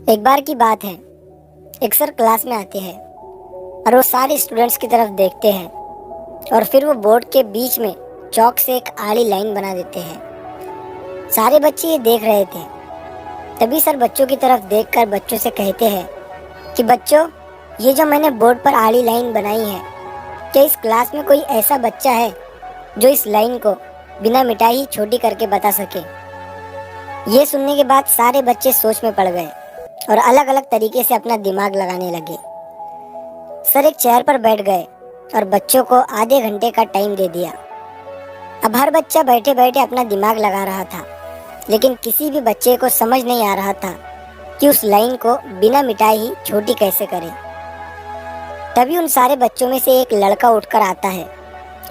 एक बार की बात है। एक सर क्लास में आते हैं और वो सारे स्टूडेंट्स की तरफ देखते हैं और फिर वो बोर्ड के बीच में चौक से एक आड़ी लाइन बना देते हैं। सारे बच्चे ये देख रहे थे। तभी सर बच्चों की तरफ देखकर बच्चों से कहते हैं कि बच्चों, ये जो मैंने बोर्ड पर आड़ी लाइन बनाई है, क्या इस क्लास में कोई ऐसा बच्चा है जो इस लाइन को बिना मिटाई ही छोटी करके बता सके। ये सुनने के बाद सारे बच्चे सोच में पड़ गए और अलग अलग तरीके से अपना दिमाग लगाने लगे। सर एक चेयर पर बैठ गए और बच्चों को आधे घंटे का टाइम दे दिया। अब हर बच्चा बैठे बैठे अपना दिमाग लगा रहा था, लेकिन किसी भी बच्चे को समझ नहीं आ रहा था कि उस लाइन को बिना मिटाए ही छोटी कैसे करें। तभी उन सारे बच्चों में से एक लड़का उठकर आता है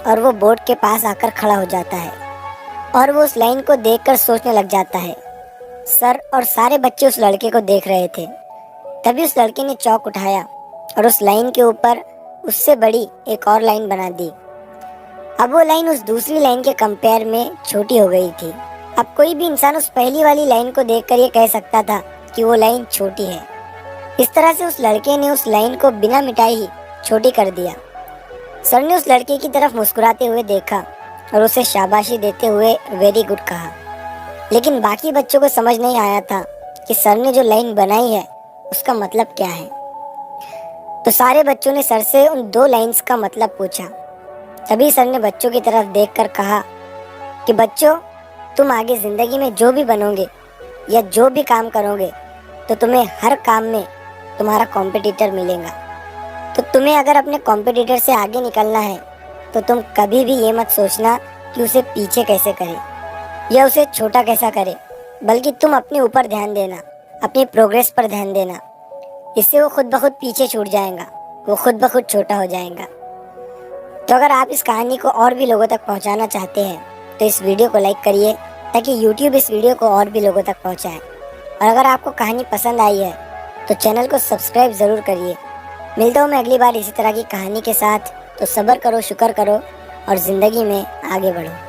और वो बोर्ड के पास आकर खड़ा हो जाता है और वो उस लाइन को देखकर सोचने लग जाता है। सर और सारे बच्चे उस लड़के को देख रहे थे। तभी उस लड़के ने चौक उठाया और उस लाइन के ऊपर उससे बड़ी एक और लाइन बना दी। अब वो लाइन उस दूसरी लाइन के कंपेयर में छोटी हो गई थी। अब कोई भी इंसान उस पहली वाली लाइन को देखकर ये कह सकता था कि वो लाइन छोटी है। इस तरह से उस लड़के ने उस लाइन को बिना मिटाए ही छोटी कर दिया। सर ने उस लड़के की तरफ मुस्कुराते हुए देखा और उसे शाबाशी देते हुए वेरी गुड कहा। लेकिन बाकी बच्चों को समझ नहीं आया था कि सर ने जो लाइन बनाई है उसका मतलब क्या है। तो सारे बच्चों ने सर से उन दो लाइंस का मतलब पूछा। तभी सर ने बच्चों की तरफ देखकर कहा कि बच्चों, तुम आगे ज़िंदगी में जो भी बनोगे या जो भी काम करोगे तो तुम्हें हर काम में तुम्हारा कॉम्पिटिटर मिलेगा। तो तुम्हें अगर अपने कॉम्पिटिटर से आगे निकलना है तो तुम कभी भी ये मत सोचना कि उसे पीछे कैसे करे या उसे छोटा कैसा करे, बल्कि तुम अपने ऊपर ध्यान देना, अपनी प्रोग्रेस पर ध्यान देना। इससे वो खुद ब खुद पीछे छूट जाएगा, वो खुद ब खुद छोटा हो जाएगा। तो अगर आप इस कहानी को और भी लोगों तक पहुंचाना चाहते हैं तो इस वीडियो को लाइक करिए ताकि YouTube इस वीडियो को और भी लोगों तक पहुंचाए। और अगर आपको कहानी पसंद आई है तो चैनल को सब्सक्राइब ज़रूर करिए। मिलता हूँ मैं अगली बार इसी तरह की कहानी के साथ। तो सब्र करो, शुक्र करो और ज़िंदगी में आगे बढ़ो।